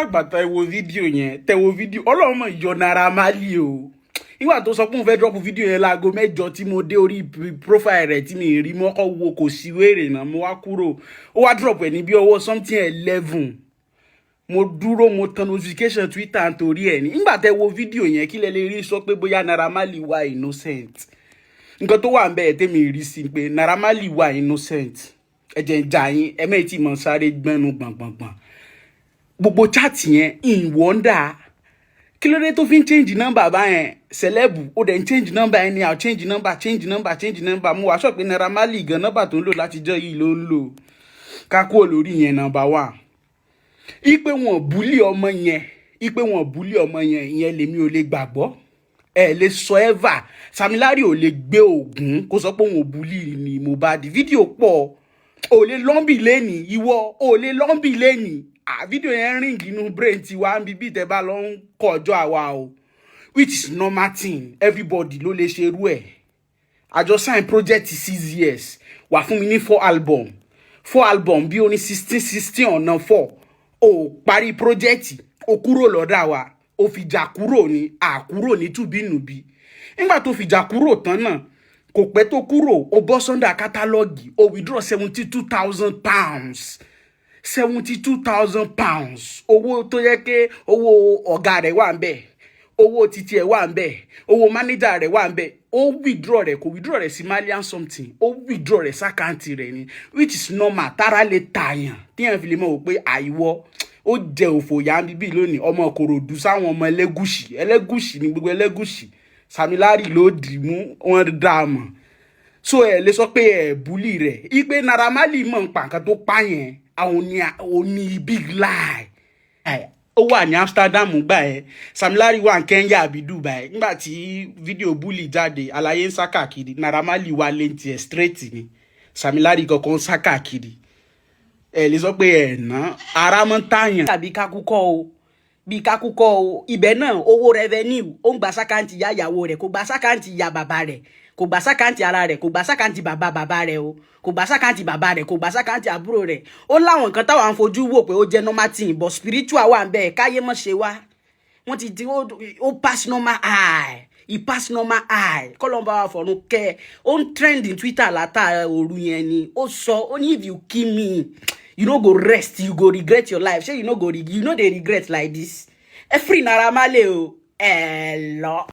àgbà tẹ wo fídíò yẹn tẹ wo fídíò Ọlọ́run mọ̀ yọ Naira Marley o nígbà tó sọ pé òun fẹ́ drop fídíò yẹn láago 8 tí mo dé orí profile rẹ̀ tí mi rí mọ́kọ́ wo kò sí wèrè náà mo wá kúrò ó wá drop ẹ̀ ní bí ọwọ́ something 11 mo dúró mo tan notification Twitter nítorí ẹ̀ ní nígbà tẹ wo fídíò yẹn kí lẹ lè rí sọ pé bóyá Naira Marley wà innocent nǹkan tó wà ń bẹ́ẹ̀ tẹ́mi rí sí pé Naira Marley wà innocent ẹ̀jẹ̀ ń jà yín ẹ̀mẹ́ tí mo sáré gbẹ́nu gbọ̀ngbọ̀ngbọ̀n gbogbo chat yẹn in wonder kí ló dé tó fi ń change number báyẹn celeb ó dẹ̀ ń change number ẹni àwọn change number mo wá sọ pé Naira Marley gan number tó ń lò látijọ́ yìí ló ń lò ká kúrò lórí yẹn number 1 ipe wọn búlì ọmọ yẹn ìyẹn lèmi ò lè gbàgbọ́ ẹ lè sọ ever Sam Larry ò lè gbé ògún kó sọ pé òun ò búlì ní Mohbad fídíò pọ̀ ò lè lọ́ńbì lẹ́nì ìwọ ò lè lọ́ńbì lẹ́nì fídíò yẹn ring inú brain ti wá ń bíbí tẹ́ bá lọ ń kọjọ́ àwa o which is normal thing everybody ló lè ṣe irú ẹ̀ àjọ sign project 6 years wà fún mi ní 4 album bí ó ní 16 ọ̀nà 4 ó parí project ó kúrò lọ́dà wa ó fi jà kúrò ní àkúrò ní tùbínùbí nígbà tó fi jà kúrò tán náà kò pẹ́ tó kúrò ó bọ́ sọ́ndà kátálọ́gì ó withdraw £72,000 £72,000 owó tó yẹ pé owó ọ̀gá rẹ̀ wà ń bẹ̀ owó títí ẹ̀ wà ń bẹ̀ owó mánéjà rẹ̀ wà ń bẹ̀ ó withdraw rẹ̀ kò withdraw rẹ̀ sí Malian something ó withdraw rẹ̀ sákàǹtì rẹ̀ ni which is normal tára lè tààyàn tíyẹn fi lè mọ̀ wò pé àìwọ́ ó jẹ òfò yá bíbí lónìí ọmọ Kòròdú sáwọn ọmọ Ẹlẹ́gùṣì ní gbogbo Ẹlẹ́gùṣì Sam Larry ló dì mú wọn dá mọ̀ so ẹ lè sọ pé ẹ búlì rẹ̀ ipe Naira Marley mọ̀ nípa nǹkan tó pààyàn àwọn ní big lie ó wà ní Amsterdam gbà ẹ Sam Larry wà ní Kenya àbí Dubai nígbà tí fídíò búlì jáde àlàyé ń sá káàkiri Naira Marley wà lẹ́ǹtì ẹ̀ straight ni Sam Larry kankan ń sá káàkiri ẹ lè sọ pé ẹ ná ara mọ́ tààyàn. tàbí kákúkọ́ o ibẹ̀ náà owó revenue ó ń gba sákàǹtì ìyá ìyàwó rẹ̀ kò gba sákàǹtì ìyá bàbá rẹ̀ kò gba sákàǹtì ara rẹ̀ kò gba sákàǹtì bàbá rẹ̀ o kò gba sákàǹtì bàbá rẹ̀ kò gba sákàǹtì àbúrò rẹ̀ ó láwọn nǹkan táwọn à ń fojú wò pé ó jẹ́ normal thing but spiritual wà ń bẹ́ẹ̀ káyé mọ̀ ṣe wá wọ́n ti ó pass normal eye pass normal eye kọ́lọ́mbà wà fọ̀run kẹ́ ó ń trend in Twitter látà òru yẹn ni ó sọ ó ní if you kill me you no go rest you go regret your life shey you no dey regret like this ẹ free Naira Marley o ẹ lọ.